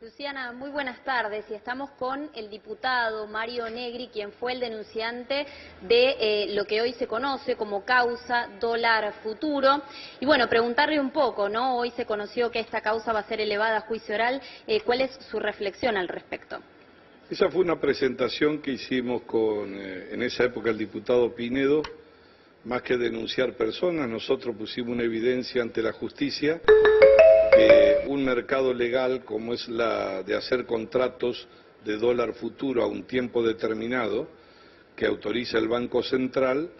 Luciana, muy buenas tardes y estamos con el diputado Mario Negri, quien fue el denunciante de lo que hoy se conoce como causa dólar futuro. Y bueno, preguntarle un poco, ¿no? Hoy se conoció que esta causa va a ser elevada a juicio oral. ¿Cuál es su reflexión al respecto? Esa fue una presentación que hicimos con, en esa época, el diputado Pinedo. Más que denunciar personas, nosotros pusimos una evidencia ante la justicia que un mercado legal como es la de hacer contratos de dólar futuro a un tiempo determinado que autoriza el Banco Central,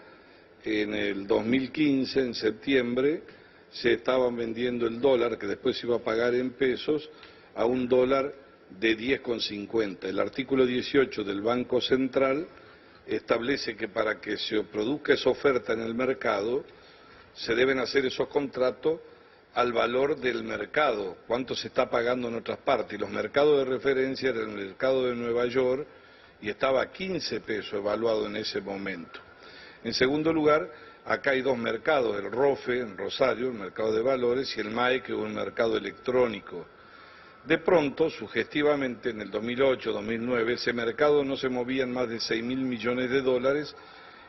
en el 2015, en septiembre, se estaban vendiendo el dólar, que después se iba a pagar en pesos, a un dólar de 10,50. El artículo 18 del Banco Central establece que para que se produzca esa oferta en el mercado, se deben hacer esos contratos al valor del mercado, cuánto se está pagando en otras partes. Y los mercados de referencia eran el mercado de Nueva York y estaba a 15 pesos evaluado en ese momento. En segundo lugar, acá hay dos mercados, el ROFE en Rosario, el mercado de valores, y el MAE, que es un mercado electrónico. De pronto, sugestivamente, en el 2008-2009, ese mercado no se movía en más de 6.000 millones de dólares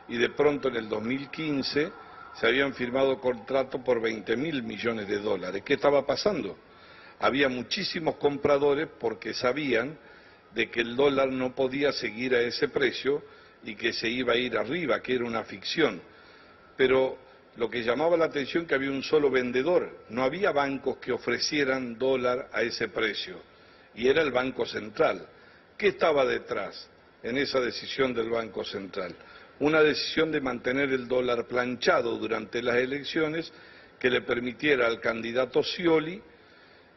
y de pronto en el 2015 se habían firmado contratos por 20.000 millones de dólares. ¿Qué estaba pasando? Había muchísimos compradores porque sabían de que el dólar no podía seguir a ese precio y que se iba a ir arriba, que era una ficción. Pero lo que llamaba la atención es que había un solo vendedor, no había bancos que ofrecieran dólar a ese precio, y era el Banco Central. ¿Qué estaba detrás en esa decisión del Banco Central? Una decisión de mantener el dólar planchado durante las elecciones que le permitiera al candidato Scioli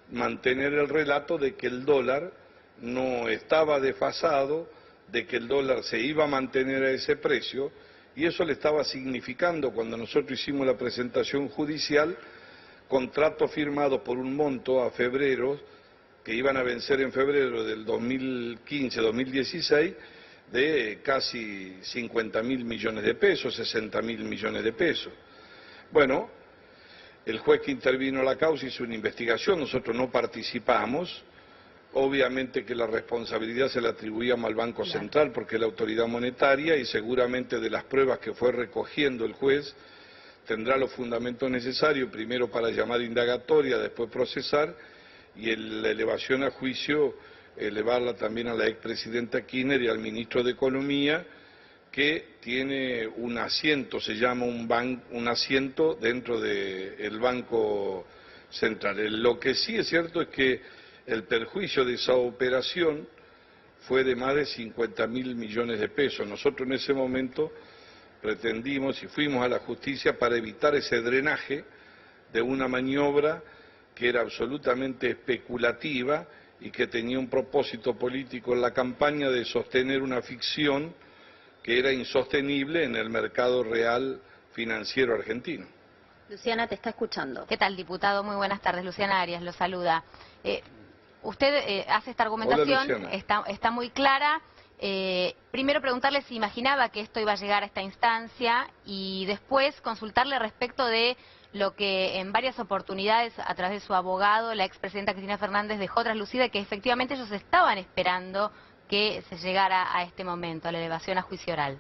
mantener el relato de que el dólar no estaba desfasado, de que el dólar se iba a mantener a ese precio, y eso le estaba significando, cuando nosotros hicimos la presentación judicial, contratos firmados por un monto a febrero, que iban a vencer en febrero del 2015-2016, de casi 50.000 millones de pesos, 60.000 millones de pesos. Bueno, el juez que intervino la causa hizo una investigación, nosotros no participamos. Obviamente que la responsabilidad se la atribuíamos al Banco Central porque es la autoridad monetaria, y seguramente de las pruebas que fue recogiendo el juez tendrá los fundamentos necesarios, primero para llamar indagatoria, después procesar, y la elevación a juicio elevarla también a la expresidenta Kirchner y al ministro de Economía, que tiene un asiento, se llama un asiento dentro del Banco Central. Lo que sí es cierto es que el perjuicio de esa operación fue de más de 50.000 millones de pesos. Nosotros en ese momento pretendimos y fuimos a la justicia para evitar ese drenaje de una maniobra que era absolutamente especulativa y que tenía un propósito político en la campaña de sostener una ficción que era insostenible en el mercado real financiero argentino. Luciana, te está escuchando. ¿Qué tal, diputado? Muy buenas tardes. Luciana Arias lo saluda. Usted hace esta argumentación, está muy clara. Primero preguntarle si imaginaba que esto iba a llegar a esta instancia y después consultarle respecto de lo que en varias oportunidades a través de su abogado, la expresidenta Cristina Fernández, dejó traslucida, que efectivamente ellos estaban esperando que se llegara a este momento, a la elevación a juicio oral.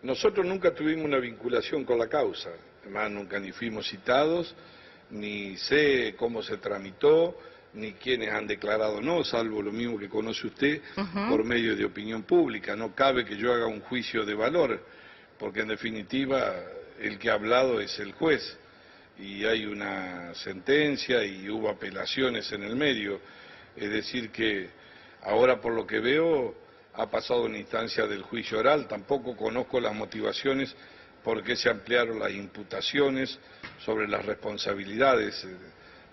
Nosotros nunca tuvimos una vinculación con la causa, además nunca ni fuimos citados, ni sé cómo se tramitó, ni quiénes han declarado no, salvo lo mismo que conoce usted por medio de opinión pública. No cabe que yo haga un juicio de valor, porque en definitiva el que ha hablado es el juez, y hay una sentencia y hubo apelaciones en el medio. Es decir que ahora, por lo que veo, ha pasado una instancia del juicio oral. Tampoco conozco las motivaciones por qué se ampliaron las imputaciones sobre las responsabilidades.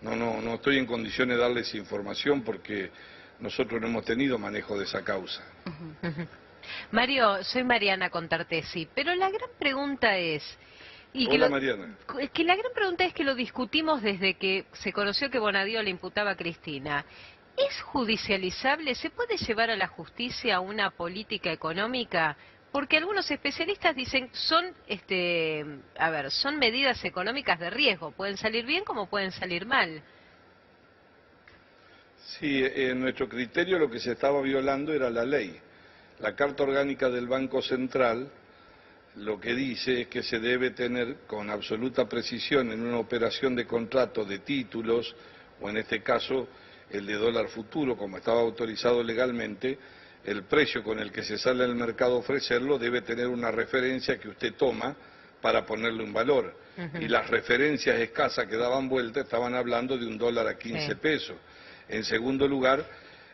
No estoy en condiciones de darles información porque nosotros no hemos tenido manejo de esa causa. Mario, soy Mariana Contartesi, pero la gran pregunta es... Hola, Mariana. La gran pregunta es que lo discutimos desde que se conoció que Bonadío le imputaba a Cristina. ¿Es judicializable? ¿Se puede llevar a la justicia una política económica? Porque algunos especialistas dicen son medidas económicas de riesgo, pueden salir bien como pueden salir mal. Sí, en nuestro criterio lo que se estaba violando era la ley. La Carta Orgánica del Banco Central lo que dice es que se debe tener con absoluta precisión en una operación de contrato de títulos, o en este caso el de dólar futuro, como estaba autorizado legalmente, el precio con el que se sale al mercado a ofrecerlo debe tener una referencia que usted toma para ponerle un valor. Y las referencias escasas que daban vuelta estaban hablando de $1 a 15 pesos. En segundo lugar,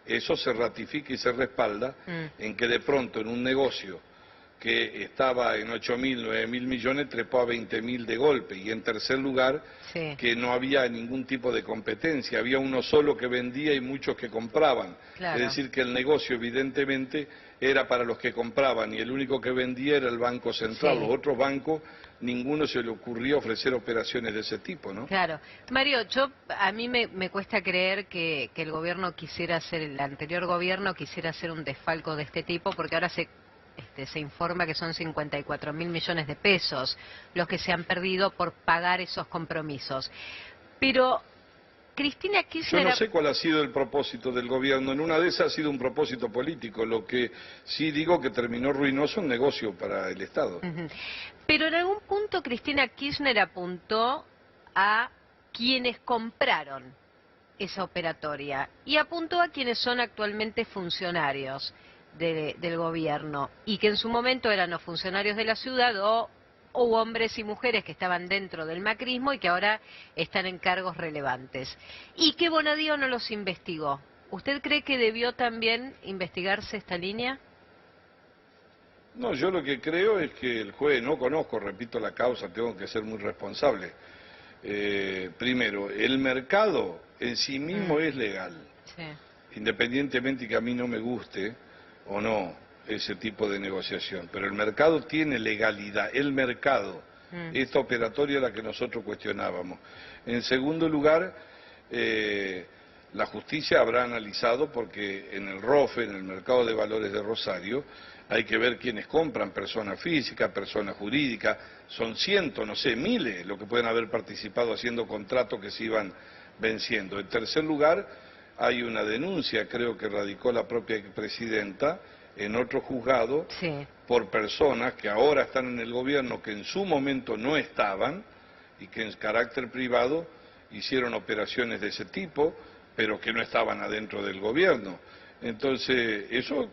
eso se ratifica y se respalda en que de pronto en un negocio que estaba en 8.000, 9.000 millones, trepó a 20.000 de golpe. Y en tercer lugar, que no había ningún tipo de competencia, había uno solo que vendía y muchos que compraban. Claro. Es decir, que el negocio evidentemente era para los que compraban y el único que vendía era el Banco Central. Los otros bancos, ninguno se le ocurrió ofrecer operaciones de ese tipo, ¿no? Claro. Mario, a mí me cuesta creer que el gobierno quisiera hacer, el anterior gobierno quisiera hacer un desfalco de este tipo, porque ahora se informa que son 54.000 millones de pesos los que se han perdido por pagar esos compromisos. Pero Cristina Kirchner... Yo no sé cuál ha sido el propósito del gobierno. En una de esas ha sido un propósito político. Lo que sí digo que terminó ruinoso un negocio para el Estado. Pero en algún punto Cristina Kirchner apuntó a quienes compraron esa operatoria y apuntó a quienes son actualmente funcionarios del gobierno y que en su momento eran los funcionarios de la ciudad o hombres y mujeres que estaban dentro del macrismo y que ahora están en cargos relevantes. Y que Bonadío no los investigó. ¿Usted cree que debió también investigarse esta línea? No, yo lo que creo es que el juez, no conozco, repito la causa, tengo que ser muy responsable. Primero, el mercado en sí mismo es legal, independientemente que a mí no me guste o no ese tipo de negociación, pero el mercado tiene legalidad, el mercado, esta operatoria es la que nosotros cuestionábamos. En segundo lugar, la justicia habrá analizado, porque en el ROFE, en el mercado de valores de Rosario, hay que ver quiénes compran, personas físicas, personas jurídicas, son cientos, no sé, miles, lo que pueden haber participado haciendo contratos que se iban venciendo. En tercer lugar, hay una denuncia, creo que radicó la propia presidenta, en otro juzgado, por personas que ahora están en el gobierno, que en su momento no estaban, y que en carácter privado hicieron operaciones de ese tipo, pero que no estaban adentro del gobierno. Entonces, eso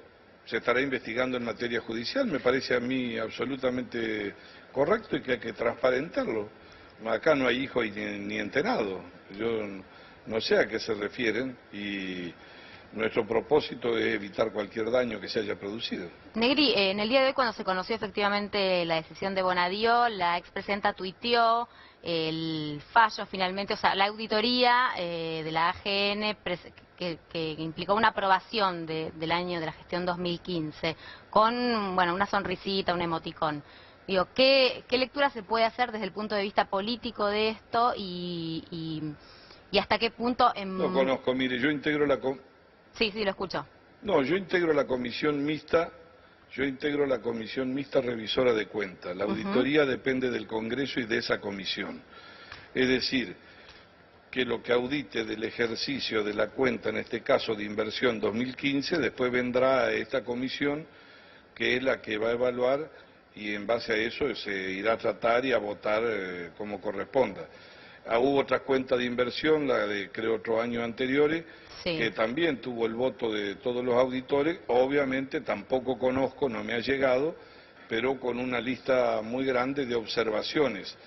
se estará investigando en materia judicial, me parece a mí absolutamente correcto y que hay que transparentarlo. Acá no hay hijo ni enterado. Yo no sé a qué se refieren y nuestro propósito es evitar cualquier daño que se haya producido. Negri, en el día de hoy, cuando se conoció efectivamente la decisión de Bonadío, la expresidenta tuiteó el fallo finalmente, o sea, la auditoría de la AGN que implicó una aprobación del año de la gestión 2015 con, bueno, una sonrisita, un emoticón. Digo, ¿qué lectura se puede hacer desde el punto de vista político de esto y hasta qué punto... No conozco, mire, yo integro la... Sí, lo escucho. No, yo integro la comisión mixta revisora de cuentas. La auditoría depende del Congreso y de esa comisión. Es decir, que lo que audite del ejercicio de la cuenta, en este caso de inversión 2015, después vendrá a esta comisión, que es la que va a evaluar, y en base a eso se irá a tratar y a votar como corresponda. Hubo otra cuenta de inversión, la de creo otros años anteriores, que también tuvo el voto de todos los auditores. Obviamente tampoco conozco, no me ha llegado, pero con una lista muy grande de observaciones.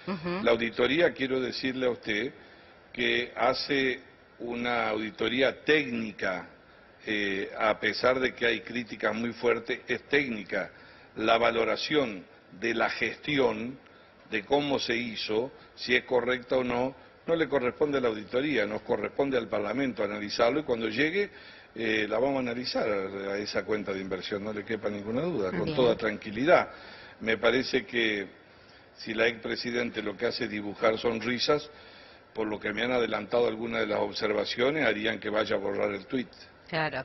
La auditoría, quiero decirle a usted, que hace una auditoría técnica, a pesar de que hay críticas muy fuertes, es técnica. La valoración de la gestión, de cómo se hizo, si es correcta o no, no le corresponde a la auditoría, nos corresponde al Parlamento analizarlo y cuando llegue la vamos a analizar a esa cuenta de inversión, no le quepa ninguna duda, con toda tranquilidad. Me parece que si la expresidente lo que hace es dibujar sonrisas, por lo que me han adelantado algunas de las observaciones, harían que vaya a borrar el tuit. Claro.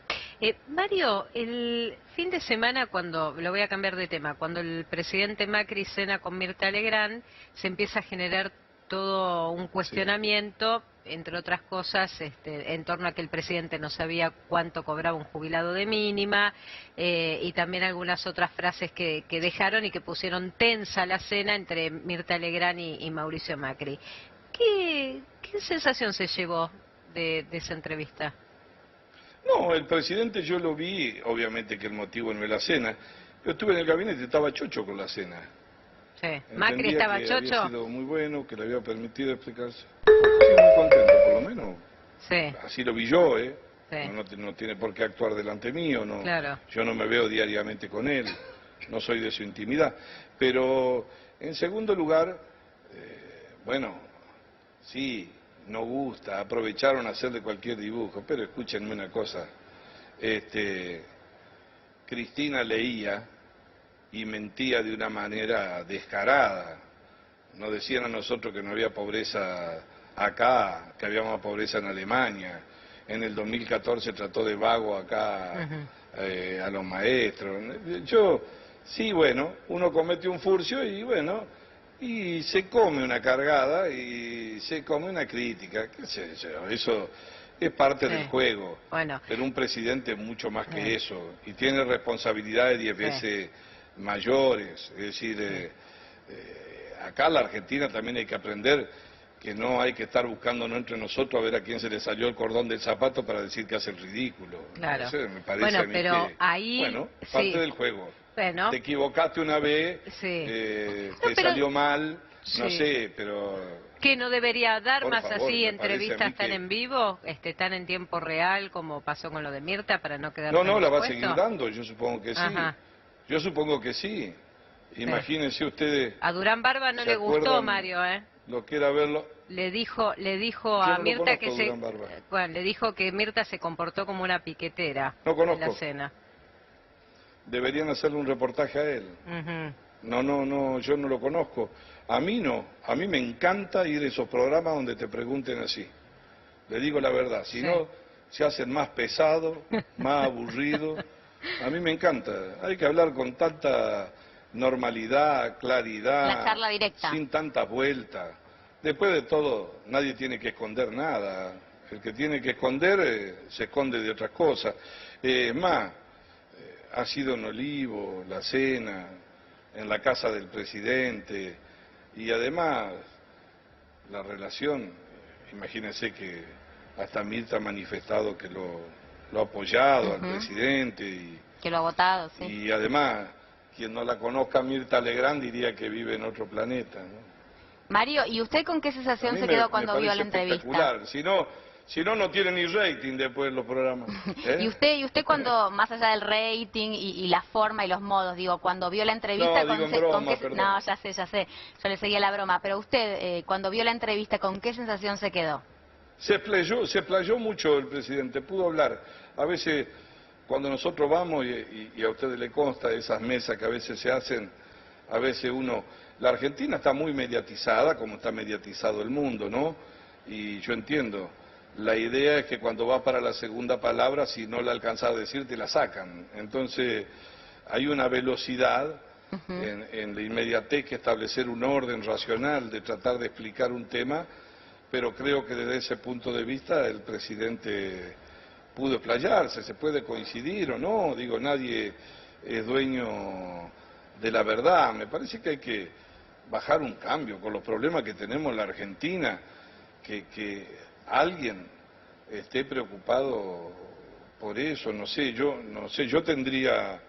Mario, el fin de semana, lo voy a cambiar de tema, cuando el presidente Macri cena con Mirta Legrand, se empieza a generar todo un cuestionamiento, entre otras cosas, en torno a que el presidente no sabía cuánto cobraba un jubilado de mínima, y también algunas otras frases que dejaron y que pusieron tensa la cena entre Mirta Legrand y Mauricio Macri. ¿Qué sensación se llevó de esa entrevista? No, el presidente yo lo vi, obviamente que el motivo no es la cena. Yo estuve en el gabinete, estaba chocho con la cena. Sí. ¿Macri estaba que chocho? Había sido muy bueno, que le había permitido explicarse. Sí, muy contento, por lo menos. Sí. Así lo vi yo, ¿eh? Sí. No tiene por qué actuar delante mío, no. Claro. Yo no me veo diariamente con él, no soy de su intimidad. Pero, en segundo lugar, bueno, sí, no gusta, aprovecharon a hacerle cualquier dibujo, pero escúchenme una cosa, Cristina leía y mentía de una manera descarada. Nos decían a nosotros que no había pobreza acá, que había más pobreza en Alemania. En el 2014 trató de vago acá a los maestros. Sí, bueno, uno comete un furcio y bueno, y se come una cargada y se come una crítica, qué sé yo, eso es parte del juego. Bueno. Pero un presidente es mucho más que eso, y tiene responsabilidades 10 veces mayores. Es decir, acá en la Argentina también hay que aprender que no hay que estar buscándonos entre nosotros a ver a quién se le salió el cordón del zapato para decir que hace el ridículo. Claro. Eso me parece bueno, a mí pero que, ahí... bueno, parte del juego. Bueno. Te equivocaste una vez, te salió mal, no sé, pero... ¿Que no debería dar por más favor, así me entrevistas tan que... en vivo, tan en tiempo real como pasó con lo de Mirta para no quedar No, la va a seguir dando, yo supongo que sí. Ajá. Yo supongo que sí. Imagínense ustedes... A Durán Barba no le gustó, Mario, lo que era verlo... Le dijo a Mirta que bueno, le dijo que Mirta se comportó como una piquetera en la cena. Deberían hacerle un reportaje a él. No, yo no lo conozco. A mí no. A mí me encanta ir a esos programas donde te pregunten así. Le digo la verdad. Si no, se hacen más pesados, más aburridos. A mí me encanta. Hay que hablar con tanta normalidad, claridad. La charla directa. Sin tantas vueltas. Después de todo, nadie tiene que esconder nada. El que tiene que esconder, se esconde de otras cosas. Es más, ha sido en Olivo, la cena, en la casa del presidente, y además la relación, imagínense que hasta Mirta ha manifestado que lo ha apoyado al presidente. Y, que lo ha votado, sí. Y además, quien no la conozca, Mirta Legrand diría que vive en otro planeta, ¿no? Mario, ¿y usted con qué sensación se quedó cuando vio la entrevista? Si no tiene ni rating después los programas. ¿Y usted cuando, más allá del rating y la forma y los modos, digo, cuando vio la entrevista... No, ya sé, yo le seguía la broma, pero usted, cuando vio la entrevista, ¿con qué sensación se quedó? Se explayó mucho el presidente, pudo hablar. A veces, cuando nosotros vamos, y a ustedes le consta esas mesas que a veces se hacen, a veces la Argentina está muy mediatizada, como está mediatizado el mundo, ¿no? Y yo entiendo. La idea es que cuando va para la segunda palabra, si no la alcanzas a decir, te la sacan. Entonces, hay una velocidad en la inmediatez que establecer un orden racional de tratar de explicar un tema, pero creo que desde ese punto de vista el presidente pudo explayarse, se puede coincidir o no, digo, nadie es dueño de la verdad. Me parece que hay que bajar un cambio con los problemas que tenemos en la Argentina, que alguien esté preocupado por eso, no sé, yo tendría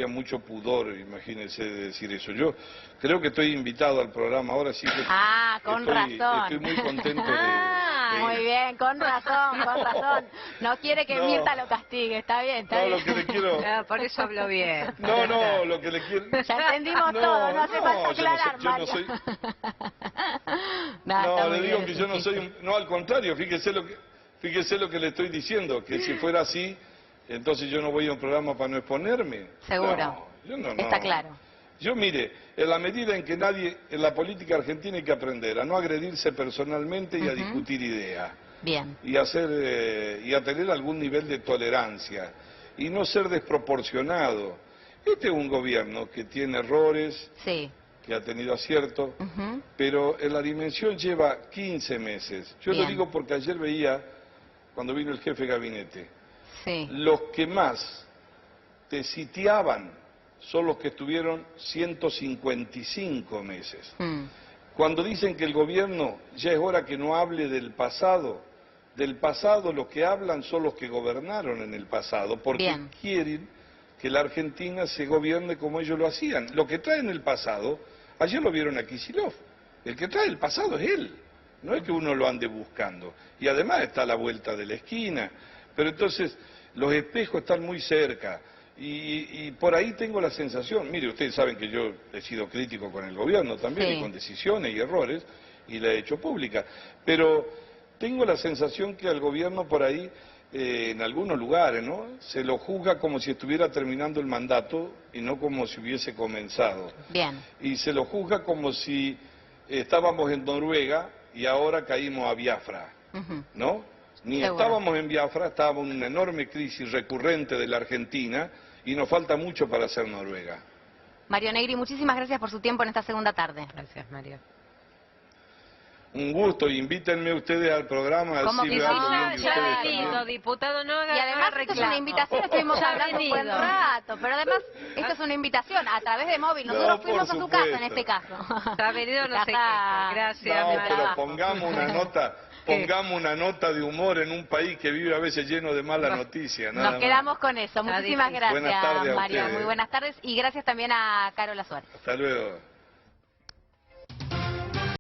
mucho pudor, imagínense, de decir eso. Yo creo que estoy invitado al programa ahora, sí que con razón. Estoy muy contento de muy bien, con razón. No quiere que Mirta lo castigue, está bien. Lo que le quiero... por eso habló bien. Lo que le quiero... Ya entendimos todo, no hace falta aclarar, Mario. Le digo que yo no soy no, al contrario, fíjese lo que le estoy diciendo, que si fuera así, entonces yo no voy a un programa para no exponerme. Seguro. Está claro. Yo, mire, en la medida en que nadie, en la política argentina hay que aprender a no agredirse personalmente y a discutir ideas. Bien. Y a tener algún nivel de tolerancia y no ser desproporcionado. Este es un gobierno que tiene errores, sí, que ha tenido acierto, pero en la dimensión lleva 15 meses. Yo lo digo porque ayer veía, cuando vino el jefe de gabinete, los que más te sitiaban son los que estuvieron 155 meses. Cuando dicen que el gobierno ya es hora que no hable del pasado los que hablan son los que gobernaron en el pasado, porque quieren que la Argentina se gobierne como ellos lo hacían. Lo que trae en el pasado, ayer lo vieron a Kicillof, el que trae el pasado es él, no es que uno lo ande buscando. Y además está a la vuelta de la esquina, pero entonces los espejos están muy cerca. Y por ahí tengo la sensación, mire, ustedes saben que yo he sido crítico con el gobierno también, y con decisiones y errores, y la he hecho pública, pero tengo la sensación que al gobierno por ahí, en algunos lugares, ¿no?, se lo juzga como si estuviera terminando el mandato y no como si hubiese comenzado. Y se lo juzga como si estábamos en Noruega y ahora caímos a Biafra, ¿no? Ni estábamos en Biafra, estábamos en una enorme crisis recurrente de la Argentina y nos falta mucho para ser Noruega. Mario Negri, muchísimas gracias por su tiempo en esta segunda tarde. Gracias, Mario. Un gusto, invítenme ustedes al programa, así me hablo bien de ustedes también. Diputado, no haga, y además esto es una invitación, estuvimos hablando un buen rato, pero además esto es una invitación a través de móvil, nosotros fuimos a su casa en este caso. Está venido, no sé qué. Gracias. No, pero pongamos una nota de humor en un país que vive a veces lleno de malas noticias. Nos quedamos con eso. Muchísimas gracias, buenas tardes a Mario. ustedes. Muy buenas tardes y gracias también a Carola Suárez. Hasta luego.